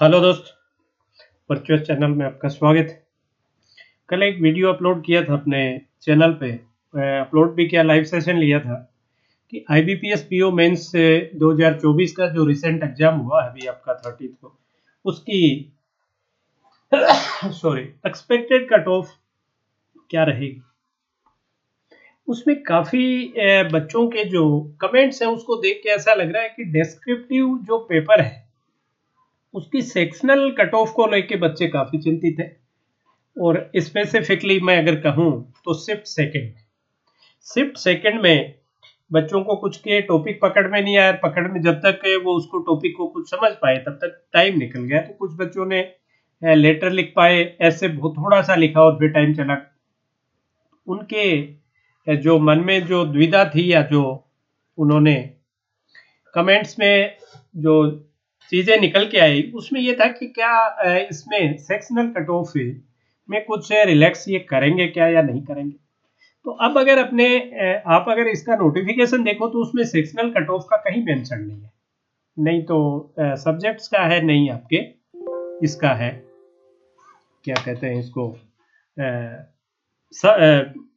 Hello दोस्त, virtual channel में आपका स्वागत है। कल एक वीडियो अपलोड किया था अपने चैनल पे, अपलोड भी किया, लाइव सेशन लिया था कि आईबीपीएस पीओ मेंस से 2024 का जो रिसेंट एग्जाम हुआ है अभी आपका 30 को, उसकी सॉरी एक्सपेक्टेड कट ऑफ क्या रहेगी। उसमें काफ़ी बच्चों के जो कमेंट्स हैं उसको देख के ऐसा लग रहा है कि डिस्क्रिप्टिव जो पेपर है उसकी सेक्शनल कट ऑफ को लेके बच्चे काफ़ी चिंतित हैं। और स्पेसिफिकली मैं अगर कहूँ तो शिफ्ट सेकंड में बच्चों को कुछ के टॉपिक पकड़ में नहीं आया, पकड़ में जब तक वो उसको टॉपिक को कुछ समझ पाए तब तक टाइम निकल गया। तो कुछ बच्चों ने लेटर लिख पाए, ऐसे बहुत थोड़ा सा लिखा और फिर टाइम चला। उनके जो मन में जो द्विधा थी या जो उन्होंने कमेंट्स में जो चीज़ें निकल के आई उसमें ये था कि क्या इसमें सेक्शनल कट ऑफ में कुछ रिलैक्स ये करेंगे क्या या नहीं करेंगे। तो अब अगर आप अगर इसका नोटिफिकेशन देखो तो उसमें सेक्शनल कट ऑफ का कहीं मेंशन नहीं है, नहीं तो सब्जेक्ट्स का है, नहीं आपके इसका है, क्या कहते हैं इसको,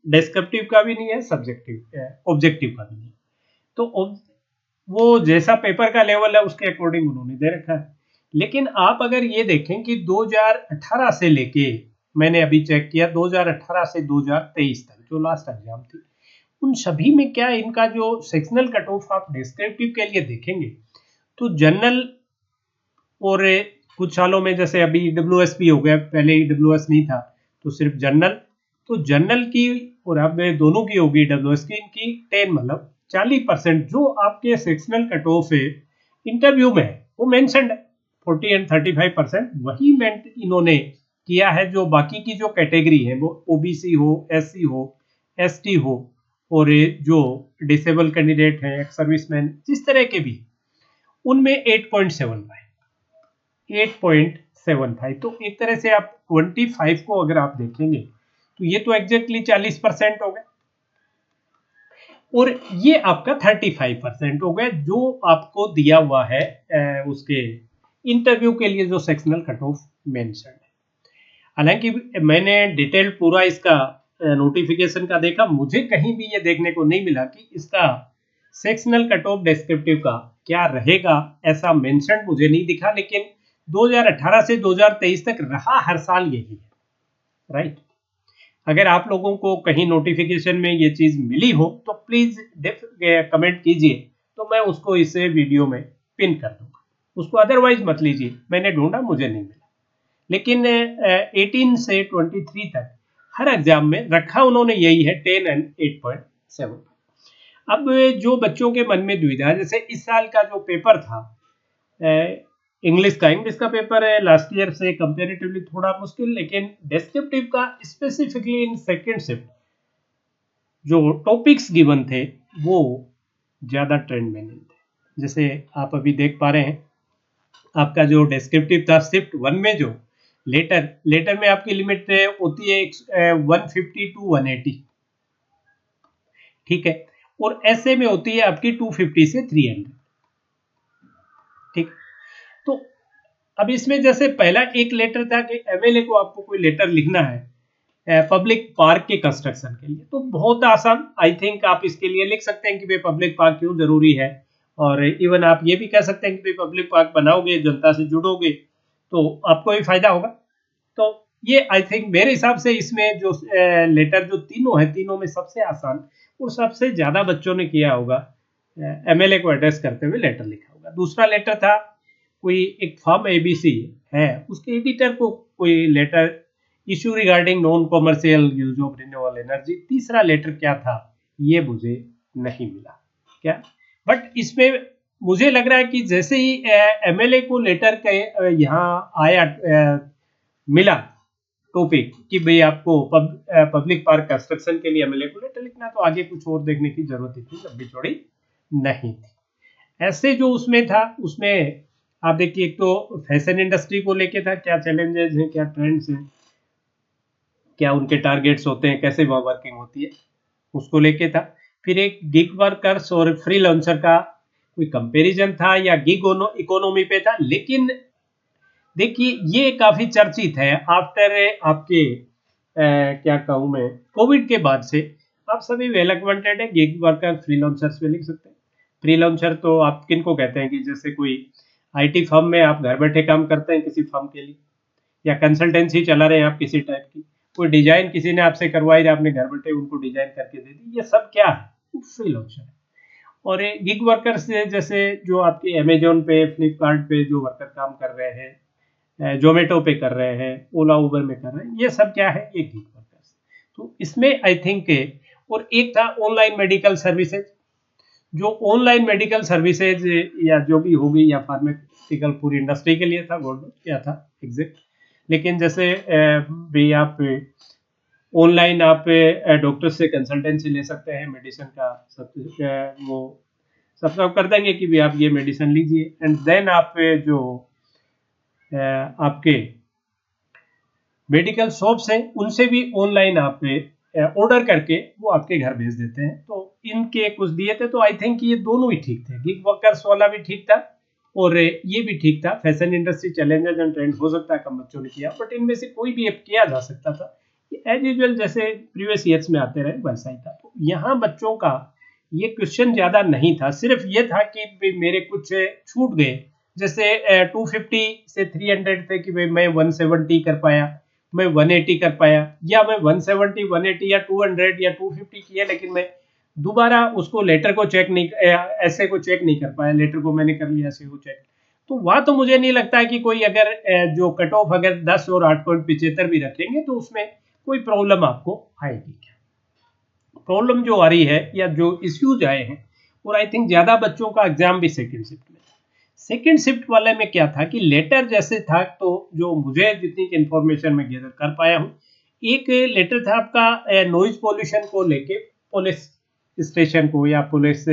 डिस्क्रिप्टिव का भी नहीं है, सब्जेक्टिव ऑब्जेक्टिव का भी नहीं। तो वो जैसा पेपर का लेवल है उसके अकॉर्डिंग उन्होंने दे रखा है। लेकिन आप अगर ये देखें कि 2018 से लेके, मैंने अभी चेक किया 2018 से 2023 तक जो लास्ट एग्जाम थी, उन सभी में क्या इनका जो सेक्शनल कट ऑफ आप डिस्क्रिप्टिव के लिए देखेंगे तो जनरल, और कुछ सालों में जैसे अभी ईडब्ल्यूएस भी हो गया, पहले ईडब्ल्यूएस नहीं था तो सिर्फ जनरल, तो जनरल की और अब दोनों की होगी ईडब्ल्यूएस की, इनकी 10 मतलब 40% जो आपके सेक्शनल कट ऑफ है इंटरव्यू में है वो मेंशन्ड है। 40 एंड 35% वही मेंट इन्होंने किया है। जो बाकी की जो कैटेगरी है वो ओबीसी हो, एससी हो, एसटी हो, और जो डिसेबल कैंडिडेट हैं, एक्स सर्विसमैन, जिस तरह के भी, उनमें 8.75। तो एक तरह से आप 25 को अगर आप देखेंगे तो ये तो एग्जैक्टली 40% हो गए, और ये आपका 35% हो गया जो आपको दिया हुआ है उसके इंटरव्यू के लिए जो सेक्शनल कट ऑफ मेंशन है। हालांकि मैंने डिटेल पूरा इसका नोटिफिकेशन का देखा, मुझे कहीं भी ये देखने को नहीं मिला कि इसका सेक्शनल कट ऑफ डिस्क्रिप्टिव का क्या रहेगा, ऐसा मेंशन मुझे नहीं दिखा। लेकिन 2018 से 2023 तक रहा हर साल यही है, राइट। अगर आप लोगों को कहीं नोटिफिकेशन में ये चीज़ मिली हो तो प्लीज़ कमेंट कीजिए, तो मैं उसको इस वीडियो में पिन कर दूंगा उसको, अदरवाइज मत लीजिए, मैंने ढूंढा मुझे नहीं मिला। लेकिन 18 से 23 तक हर एग्जाम में रखा उन्होंने यही है, 10 एंड 8.7। अब जो बच्चों के मन में दुविधा है, जैसे इस साल का जो पेपर था इंग्लिश का पेपर है लास्ट ईयर से कंपेरेटिवली थोड़ा मुश्किल, लेकिन डिस्क्रिप्टिव का स्पेसिफिकली इन सेकेंड शिफ्ट जो टॉपिक्स गिवन थे वो ज़्यादा ट्रेंड में नहीं थे। जैसे आप अभी देख पा रहे हैं, आपका जो डिस्क्रिप्टिव था शिफ्ट 1 में, जो लेटर में आपकी लिमिट होती है 150 टू 180, ठीक है, और ऐसे में होती है आपकी 250 से 300, ठीक। तो अब इसमें जैसे पहला एक लेटर था कि एमएलए को आपको कोई लेटर लिखना है पब्लिक पार्क के कंस्ट्रक्शन के लिए, तो बहुत आसान, आई थिंक आप इसके लिए लिख सकते हैं कि भाई पब्लिक पार्क क्यों जरूरी है। और इवन आप ये भी कह सकते हैं कि भाई पब्लिक पार्क बनाओगे, जनता से जुड़ोगे तो आपको भी फायदा होगा। तो ये आई थिंक मेरे हिसाब से इसमें जो लेटर जो तीनों है, तीनों में सबसे आसान और सबसे ज्यादा बच्चों ने किया होगा, एमएलए को एड्रेस करते हुए लेटर लिखा होगा। दूसरा लेटर था कोई एक फॉर्म एबीसी है उसके एडिटर को कोई letter issue regarding non commercial use of renewable energy. तीसरा लेटर क्या था ये मुझे नहीं मिला क्या, बट इसमें मुझे लग रहा है कि जैसे ही एमएलए को लेटर के यहाँ आया मिला टॉपिक कि भाई आपको पब्लिक पार्क कंस्ट्रक्शन के लिए एमएलए को लेटर लिखना, तो आगे कुछ और देखने की जरूरत थी, लंबी चौड़ी नहीं थी। ऐसे जो उसमें था उसमें आप देखिए, एक तो फैशन इंडस्ट्री को लेके था, क्या चैलेंजेस हैं, क्या ट्रेंड्स हैं, क्या उनके टारगेट्स होते हैं, कैसे वहाँ वर्किंग होती है, उसको लेके था। फिर एक गिग वर्कर्स और फ्रीलांसर का कोई कंपैरिजन था या गिग इकोनॉमी पे था। लेकिन देखिए ये काफी चर्चित है आफ्टर आपके क्या कहूँ मैं, कोविड के बाद से आप सभी वेल अक्वेंटेड है गिग वर्कर फ्रीलांसर्स पे लिख सकते हैं। फ्रीलांसर तो आप किन को कहते हैं कि जैसे कोई आईटी फर्म में आप घर बैठे काम करते हैं किसी फर्म के लिए, या कंसल्टेंसी चला रहे हैं आप किसी टाइप की, कोई डिजाइन किसी ने आपसे करवाई, आपने घर बैठे उनको डिजाइन करके दे दी, ये सब क्या है, फ्रीलांसर है। और गिग वर्कर्स जैसे जो आपके अमेजोन पे फ्लिपकार्ट पे जो वर्कर काम कर रहे हैं, जोमेटो पे कर रहे हैं, ओला उबर में कर रहे हैं, ये सब क्या है, ये गिग वर्कर्स। तो इसमें आई थिंक और एक था ऑनलाइन मेडिकल सर्विसेज, जो ऑनलाइन मेडिकल सर्विसेज या जो भी होगी या फार्मास्यूटिकल पूरी इंडस्ट्री के लिए था, गवर्नमेंट क्या था एग्जैक्ट। लेकिन जैसे भी आप ऑनलाइन आप डॉक्टर से कंसल्टेंसी ले सकते हैं, मेडिसिन का सब वो सब्सक्राइब कर देंगे कि भी आप ये मेडिसिन लीजिए, एंड देन आप जो आपके मेडिकल शॉप्स हैं उनसे भी ऑनलाइन आप ऑर्डर करके वो आपके घर भेज देते हैं। तो इनके कुछ दिए थे, तो आई थिंक ये दोनों ही ठीक थे, गिग वर्कर्स वाला भी ठीक था और ये भी ठीक था। Fashion industry challenges and trend हो सकता है कम बच्चों ने किया, बट इनमें से कोई भी ऐप किया जा सकता था। एज यूजुअल जैसे प्रीवियस ईयर्स में आते रहे वैसा ही था। तो यहाँ बच्चों का ये क्वेश्चन ज्यादा नहीं था, सिर्फ ये था कि मेरे कुछ छूट गए, जैसे 250 से 300 थे कि भाई मैं 170 कर पाया, मैं 180 कर पाया, या मैं 170 180 या 200 या 250 किया, लेकिन मैं दोबारा उसको लेटर को चेक नहीं, ऐसे को चेक नहीं कर पाया, लेटर को मैंने कर लिया ऐसे को चेक। तो वहां तो मुझे नहीं लगता है कि कोई अगर जो कट ऑफ अगर 10 और 8.75 भी रखेंगे तो उसमें कोई प्रॉब्लम आपको आएगी। प्रॉब्लम जो आ रही है या जो इश्यूज आए हैं, और आई थिंक ज्यादा बच्चों का एग्जाम भी सेकंड शिफ्ट में, सेकंड शिफ्ट वाले में क्या था कि लेटर जैसे था, तो जो मुझे जितनी इंफॉर्मेशन में गैदर कर पाया हूँ, एक लेटर था आपका नॉइज पोल्यूशन को लेके, पुलिस स्टेशन को या पुलिस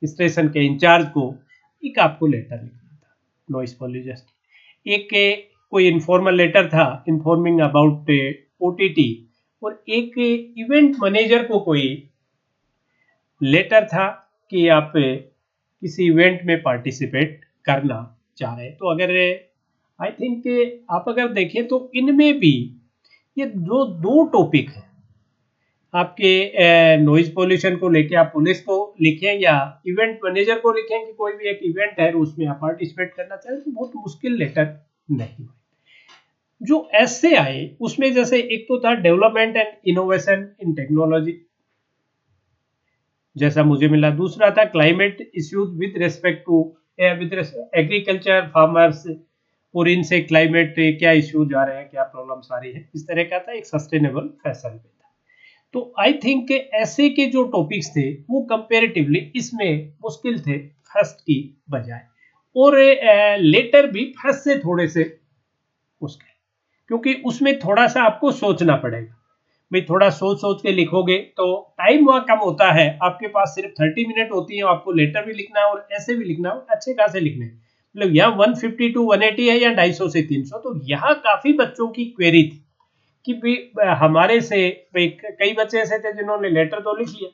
स्टेशन के इंचार्ज को एक आपको लेटर लिखना था नॉइज पोल्यूशन। एक कोई इन्फॉर्मल लेटर था इन्फॉर्मिंग अबाउट ओटीटी, और एक इवेंट मैनेजर को कोई लेटर था कि आप किसी इवेंट में पार्टिसिपेट करना चाह रहे हैं। तो अगर आई थिंक आप अगर देखें तो इनमें भी ये जो दो टॉपिक है आपके नॉइज पोल्यूशन को लेके, आप पुलिस को लिखें या इवेंट मैनेजर को लिखें कि कोई भी एक इवेंट है उसमें आप पार्टिसिपेट करना चाहें, तो बहुत मुश्किल लेटर नहीं। जो ऐसे आए उसमें जैसे एक तो था development and innovation in technology, जैसा मुझे मिला। दूसरा था climate issues with respect to with agriculture farmers, और इनसे क्लाइमेट क्या इश्यूज आ रहे हैं, क्या प्रॉब्लम्स आ रही है, इस तरह का था। एक सस्टेनेबल फैशन पे था। तो आई थिंक ऐसे के जो टॉपिक्स थे वो कंपेरेटिवली इसमें मुश्किल थे फर्स्ट की बजाय, और लेटर भी फर्स्ट से थोड़े से मुश्किल, क्योंकि उसमें थोड़ा सा आपको सोचना पड़ेगा। भाई थोड़ा सोच सोच के लिखोगे तो टाइम वहाँ कम होता है, आपके पास सिर्फ 30 मिनट होती है, आपको लेटर भी लिखना है और ऐसे भी लिखना है, अच्छे खासे लिखने, मतलब यहाँ 150 टू 180 है या 250 से 300। तो यहाँ काफी बच्चों की क्वेरी थी कि भाई हमारे से कई बच्चे ऐसे थे जिन्होंने लेटर तो लिख लिया,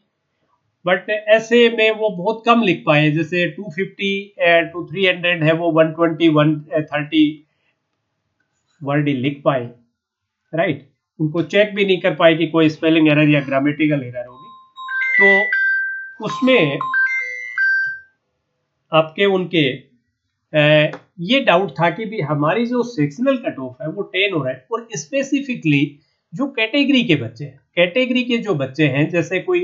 बट ऐसे में वो बहुत कम लिख पाए, जैसे 250 टू 300 है वो 120 130 वर्ड ही लिख पाए, राइट। उनको चेक भी नहीं कर पाए कि कोई स्पेलिंग एरर या ग्रामेटिकल एरर होगी। तो उसमें आपके उनके ये डाउट था कि भी हमारी जो सेक्शनल कट ऑफ है वो 10 हो रहा है, और स्पेसिफिकली जो कैटेगरी के बच्चे हैं, कैटेगरी के जो बच्चे हैं जैसे कोई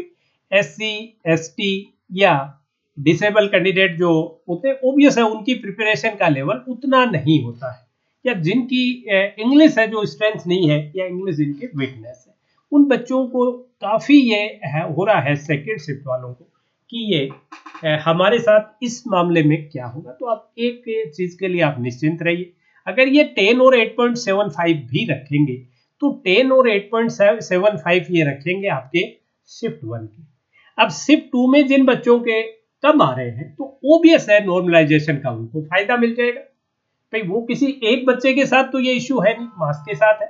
SC ST या डिसेबल कैंडिडेट जो होते हैं, ओबियस है उनकी प्रिपरेशन का लेवल उतना नहीं होता है, या जिनकी इंग्लिश है जो स्ट्रेंथ नहीं है या इंग्लिश इनकी वीकनेस है, उन बच्चों को काफी ये हो रहा है सेकेंड शिफ्ट वालों को कि ये हमारे साथ इस मामले में क्या होगा। तो आप एक चीज के लिए आप निश्चिंत रहिए, अगर ये 10 और 8.75 भी रखेंगे तो 10 और 8.75 ये रखेंगे आपके शिफ्ट 1 के। अब शिफ्ट 2 में जिन बच्चों के कम आ रहे हैं तो ओबियस है नॉर्मलाइजेशन का उनको फायदा मिल जाएगा। भाई वो किसी एक बच्चे के साथ तो ये इश्यू है नहीं, मास के साथ है,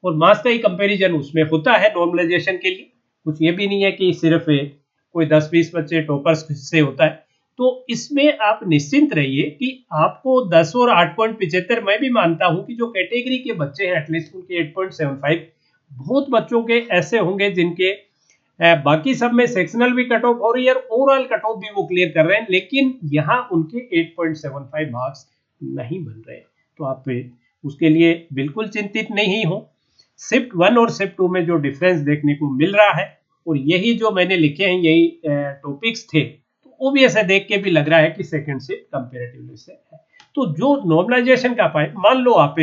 और मास का ही कंपैरिजन उसमें होता है नॉर्मलाइजेशन के लिए। कुछ ये भी नहीं है कि सिर्फ कोई 10-20 बच्चे टॉपर्स से होता है। तो इसमें आप निश्चिंत रहिए कि आपको 10 और 8.75, मैं भी मानता हूं कि जो कैटेगरी के बच्चे हैं एटलीस्ट उनके 8.75, बहुत बच्चों के ऐसे होंगे जिनके बाकी सब में सेक्शनल भी कट ऑफ हो रही है और ओवरऑल कट ऑफ भी वो क्लियर कर रहे हैं, लेकिन यहाँ उनके 8.75 मार्क्स नहीं बन रहे। तो आप उसके लिए बिल्कुल चिंतित नहीं हो। शिफ्ट 1 और शिफ्ट 2 में जो डिफरेंस देखने को मिल रहा है, और यही जो मैंने लिखे हैं यही टॉपिक्स थे, तो वो भी ऐसा देख के भी लग रहा है कि सेकंड शिफ्ट कंपैरेटिवली से है। तो जो नॉर्मलाइजेशन का पाए, मान लो आप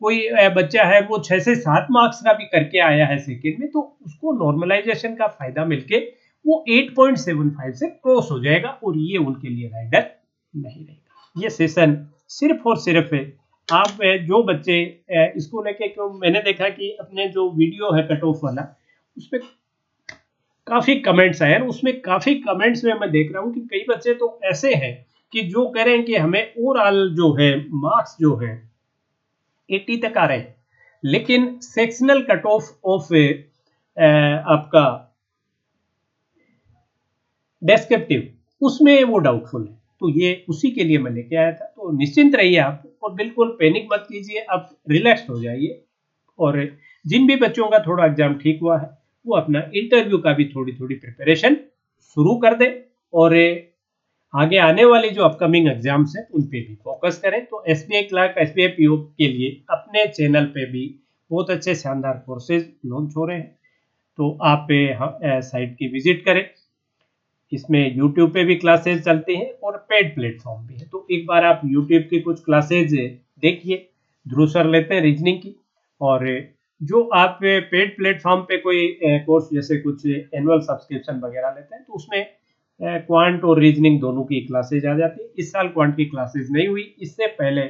कोई बच्चा है वो 6 से 7 मार्क्स का भी करके आया है सेकंड में, तो उसको नॉर्मलाइजेशन का फायदा मिलके वो 8.75 से क्रॉस हो जाएगा और ये उनके लिए राइडर नहीं रहेगा। ये सेशन सिर्फ और सिर्फ आप जो बच्चे इसको लेके, क्यों मैंने देखा कि अपने जो वीडियो है कट ऑफ वाला, उस पर काफी कमेंट्स आए, उसमें काफी कमेंट्स में मैं देख रहा हूँ कि कई बच्चे तो ऐसे हैं कि जो कह रहे हैं कि हमें ओवरऑल जो है मार्क्स जो है 80 तक आ रहे हैं, लेकिन सेक्शनल कट ऑफ आपका डेस्क्रिप्टिव उसमें वो डाउटफुल है। तो ये उसी के लिए मैं लेके आया था। तो निश्चिंत रहिए आप, और बिल्कुल पैनिक मत कीजिए, आप रिलैक्स हो जाइए। और जिन भी बच्चों का थोड़ा एग्जाम ठीक हुआ है वो अपना इंटरव्यू का भी थोड़ी थोड़ी प्रिपरेशन शुरू कर दें, और आगे आने वाली जो अपकमिंग एग्जाम्स हैं उन पे भी फोकस करें। तो एसबीआई क्लर्क, एसबीआई पीओ के लिए अपने चैनल पे भी बहुत अच्छे शानदार कोर्सेज लॉन्च हो रहे हैं, तो आप साइट की विजिट करें। इसमें यूट्यूब पे भी क्लासेज चलते हैं और पेड प्लेटफॉर्म भी है, तो एक बार आप यूट्यूब की कुछ क्लासेज देखिए। ध्रुव सर लेते हैं रीजनिंग की, और जो आप पेड प्लेटफॉर्म पे कोई कोर्स जैसे कुछ एनुअल सब्सक्रिप्शन वगैरह लेते हैं, तो उसमें क्वांट और रीजनिंग दोनों की क्लासेज आ जाती है। इस साल क्वांट की क्लासेज नहीं हुई, इससे पहले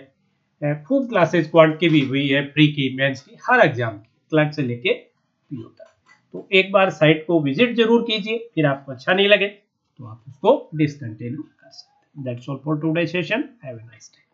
खूब क्लासेज क्वांट की भी हुई है, प्री की, मेंस की, हर एग्जाम की, क्लर्क से लेके पीओ तक। तो एक बार साइट को विजिट जरूर कीजिए, फिर आपको अच्छा नहीं लगे तो आप उसको डिसकंटिन्यू कर सकते हैं। That's all for today session. Have a nice day.